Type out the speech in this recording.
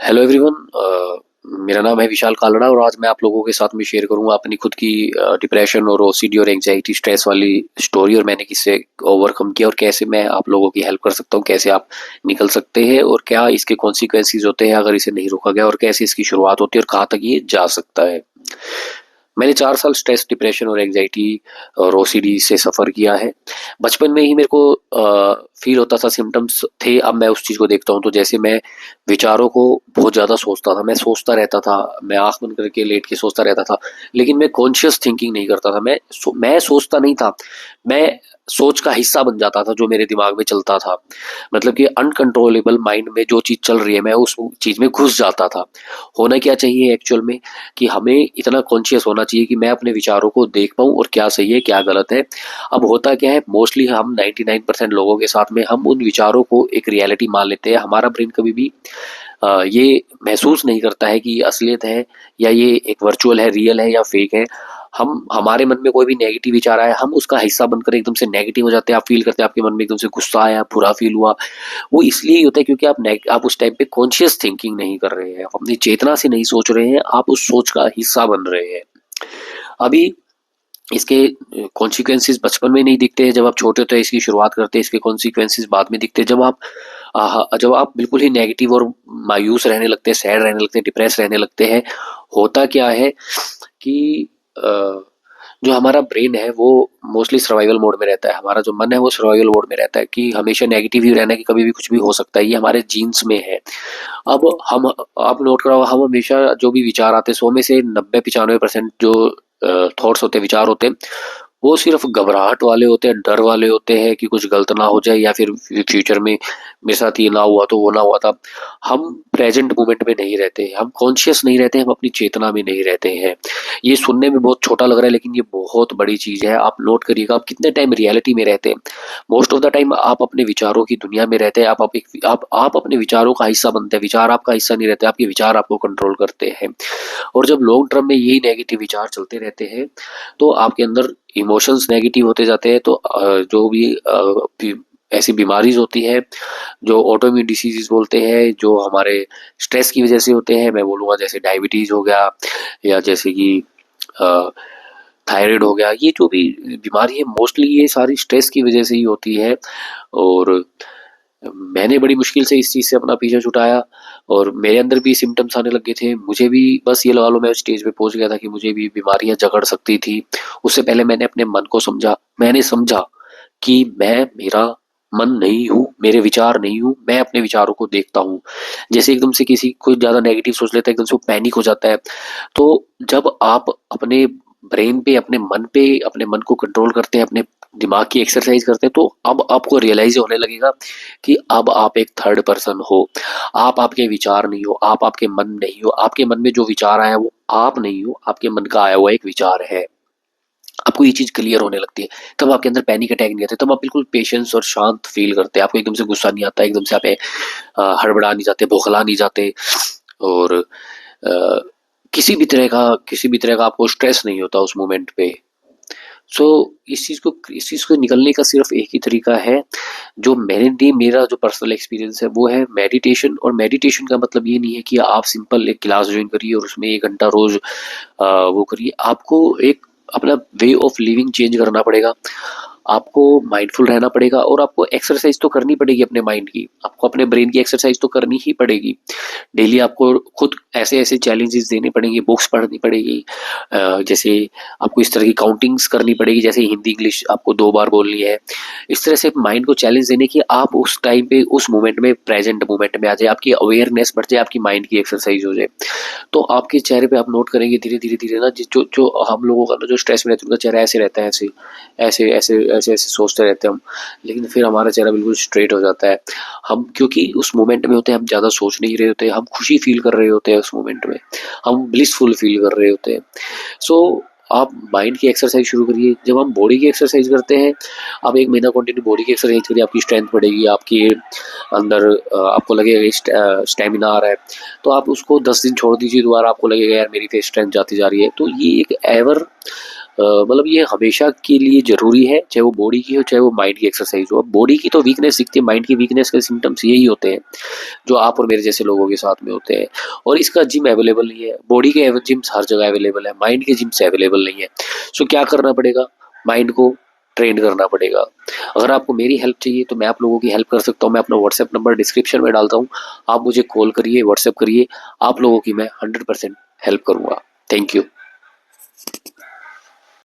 Hello everyone. मेरा नाम है विशाल कालड़ा और आज मैं आप लोगों के साथ में शेयर करूंगा अपनी खुद की डिप्रेशन और ओसीडी और एंजाइटी स्ट्रेस वाली स्टोरी और मैंने किससे ओवरकम किया और कैसे मैं आप लोगों की हेल्प कर सकता हूं, कैसे आप निकल सकते हैं और क्या इसके कॉन्सिक्वेंसेस होते हैं अगर इसे नहीं रोका गया और कैसे इसकी शुरुआत होती है और कहाँ तक ये जा सकता है। मैंने 4 साल स्ट्रेस डिप्रेशन और एंजाइटी और ओसीडी से सफ़र किया है। बचपन में ही मेरे को फील होता था, सिम्टम्स थे। अब मैं उस चीज़ को देखता हूँ तो जैसे मैं विचारों को बहुत ज़्यादा सोचता था, मैं सोचता रहता था, मैं आँख बंद करके लेट के सोचता रहता था, लेकिन मैं कॉन्शियस थिंकिंग नहीं करता था। मैं सोचता नहीं था, मैं सोच का हिस्सा बन जाता था जो मेरे दिमाग में चलता था। मतलब कि अनकंट्रोलेबल माइंड में जो चीज़ चल रही है मैं उस चीज़ में घुस जाता था। होना क्या चाहिए एक्चुअल में कि हमें इतना कॉन्शियस होना चाहिए कि मैं अपने विचारों को देख पाऊँ और क्या सही है क्या गलत है। अब होता क्या है, मोस्टली हम 99% लोगों के साथ में हम उन विचारों को एक रियलिटी मान लेते हैं। हमारा ब्रेन कभी भी ये महसूस नहीं करता है कि ये असलियत है या ये एक वर्चुअल है, रियल है या फेक है। हम हमारे मन में कोई भी नेगेटिव विचार आया, हम उसका हिस्सा बनकर एकदम से नेगेटिव हो जाते हैं। आप फील करते हैं आपके मन में एकदम से गुस्सा आया, बुरा फील हुआ। वो इसलिए ही होता है क्योंकि आप उस टाइम पे कॉन्शियस थिंकिंग नहीं कर रहे हैं, आप अपनी चेतना से नहीं सोच रहे हैं, आप उस सोच का हिस्सा बन रहे हैं। अभी इसके कॉन्सिक्वेंसेस बचपन में नहीं दिखते हैं, जब आप छोटे होते हैं इसकी शुरुआत करते हैं, इसके कॉन्सिक्वेंसेस बाद में दिखते हैं जब आप बिल्कुल ही नेगेटिव और मायूस रहने लगते हैं, सैड रहने लगते हैं, डिप्रेस रहने लगते हैं। होता क्या है कि जो हमारा ब्रेन है वो मोस्टली सर्वाइवल मोड में रहता है, हमारा जो मन है वो सर्वाइवल मोड में रहता है कि हमेशा नेगेटिव ही रहना है, कि कभी भी कुछ भी हो सकता है, ये हमारे जीन्स में है। अब हम आप नोट करा होगा, हम हमेशा जो भी विचार आते हैं 100 में से 90-95% जो थॉट्स होते हैं, विचार होते हैं, वो सिर्फ घबराहट वाले होते हैं, डर वाले होते हैं कि कुछ गलत ना हो जाए या फिर फ्यूचर में मेरे साथ ये ना हुआ तो वो ना हुआ था। हम प्रेजेंट मोमेंट में नहीं रहते, हम कॉन्शियस नहीं रहते, हम अपनी चेतना में नहीं रहते हैं। ये सुनने में बहुत छोटा लग रहा है लेकिन ये बहुत बड़ी चीज़ है। आप नोट करिएगा, आप कितने टाइम रियलिटी में रहते हैं। मोस्ट ऑफ द टाइम आप अपने विचारों की दुनिया में रहते हैं। आप अपने विचारों का हिस्सा बनते हैं, विचार आपका हिस्सा नहीं रहते, आपके विचार आपको कंट्रोल करते हैं। और जब लॉन्ग टर्म में यही नेगेटिव विचार चलते रहते हैं तो आपके अंदर इमोशंस नेगेटिव होते जाते हैं। तो जो भी ऐसी बीमारीज होती है जो ऑटोइम्यून डिसीजेज बोलते हैं, जो हमारे स्ट्रेस की वजह से होते हैं, मैं बोलूँगा जैसे डायबिटीज़ हो गया या जैसे कि थायराइड हो गया, ये जो भी बीमारी है मोस्टली ये सारी स्ट्रेस की वजह से ही होती है। और मैंने बड़ी मुश्किल से इस चीज़ से अपना पीछा छुटाया और मेरे अंदर भी सिम्टम्स आने लगे थे। मुझे भी बस ये लगा लो मैं उस स्टेज पे पहुँच गया था कि मुझे भी बीमारियाँ जकड़ सकती थी। उससे पहले मैंने अपने मन को समझा। मैंने समझा कि मैं मेरा मन नहीं हूँ, मेरे विचार नहीं हूँ, मैं अपने विचारों को देखता हूँ। जैसे एकदम से किसी कोई ज़्यादा नेगेटिव सोच लेता है, एकदम से वो पैनिक हो जाता है। तो जब आप अपने ब्रेन पे, अपने मन पे, अपने मन को कंट्रोल करते हैं, अपने दिमाग की एक्सरसाइज करते हैं, तो अब आपको रियलाइज़ होने लगेगा कि अब आप एक थर्ड पर्सन हो। आप आपके विचार नहीं हो, आप आपके मन नहीं हो, आपके मन में जो विचार आया वो आप नहीं हो, आपके मन का आया हुआ एक विचार है। आपको ये चीज़ क्लियर होने लगती है, तब आपके अंदर पैनिक अटैक नहीं आते, तब आप बिल्कुल पेशेंस और शांत फ़ील करते हैं। आपको एकदम से गुस्सा नहीं आता, एकदम से आप हड़बड़ा नहीं जाते, बौखला नहीं जाते और किसी भी तरह का आपको स्ट्रेस नहीं होता उस मोमेंट पे। सो इस चीज़ को निकलने का सिर्फ एक ही तरीका है, जो मेरे लिए मेरा जो पर्सनल एक्सपीरियंस है वो है मेडिटेशन। और मेडिटेशन का मतलब ये नहीं है कि आप सिंपल एक क्लास ज्वाइन करिए और उसमें 1 घंटा रोज़ वो करिए। आपको एक अपना वे ऑफ लिविंग चेंज करना पड़ेगा। आपको माइंडफुल रहना पड़ेगा और आपको एक्सरसाइज तो करनी पड़ेगी अपने माइंड की। आपको अपने ब्रेन की एक्सरसाइज तो करनी ही पड़ेगी। डेली आपको खुद ऐसे-ऐसे चैलेंजेस देने पड़ेंगे, बुक्स पढ़नी पड़ेगी। जैसे आपको इस तरह की काउंटिंग्स करनी पड़ेगी, जैसे हिंदी, इंग्लिश आपको 2 बार बोलनी है। इस तरह से माइंड को चैलेंज देने की आप उस टाइम पे, उस मोमेंट में, प्रेज़ेंट मोमेंट में आ जाए, आपकी अवेयरनेस बढ़ जाए, आपकी माइंड की एक्सरसाइज हो जाए। तो आपके चेहरे पे आप नोट करेंगे धीरे-धीरे ना, जो जो हम लोगों का ना जो स्ट्रेस में रहते हैं उनका चेहरा ऐसे रहता है, ऐसे सोचते रहते हैं हम, लेकिन फिर हमारा चेहरा बिल्कुल स्ट्रेट हो जाता है। हम क्योंकि उस मोमेंट में होते हैं, हम ज़्यादा सोच नहीं रहे होते हैं, हम खुशी फील कर रहे होते हैं उस मोमेंट में, हम ब्लिसफुल फील कर रहे होते हैं। सो आप माइंड की एक्सरसाइज शुरू करिए। जब हम बॉडी की एक्सरसाइज करते हैं, आप 1 महीना कंटिन्यू बॉडी की एक्सरसाइज करिए, आपकी स्ट्रेंथ बढ़ेगी, आपके अंदर आपको लगेगा स्टेमिना आ रहा है। तो आप उसको 10 दिन छोड़ दीजिए, दोबारा आपको लगेगा यार मेरी फेस स्ट्रेंथ जाती जा रही है। तो ये एक एवर मतलब ये हमेशा के लिए ज़रूरी है, चाहे वो बॉडी की हो, चाहे वो माइंड की एक्सरसाइज हो। अब बॉडी की तो वीकनेस दिखती है, माइंड की वीकनेस के सिम्पटम्स यही होते हैं, जो आप और मेरे जैसे लोगों के साथ में होते हैं। और इसका जिम अवेलेबल नहीं है, बॉडी के जिम्स हर जगह अवेलेबल है, माइंड के जिम्स अवेलेबल नहीं है। सो क्या करना पड़ेगा? माइंड को ट्रेन करना पड़ेगा। अगर आपको मेरी हेल्प चाहिए तो मैं आप लोगों की हेल्प कर सकता हूँ। मैं अपना व्हाट्सएप नंबर डिस्क्रिप्शन में डालता हूँ, आप मुझे कॉल करिए, व्हाट्सएप करिए, आप लोगों की मैं 100% हेल्प करूँगा। Thank you.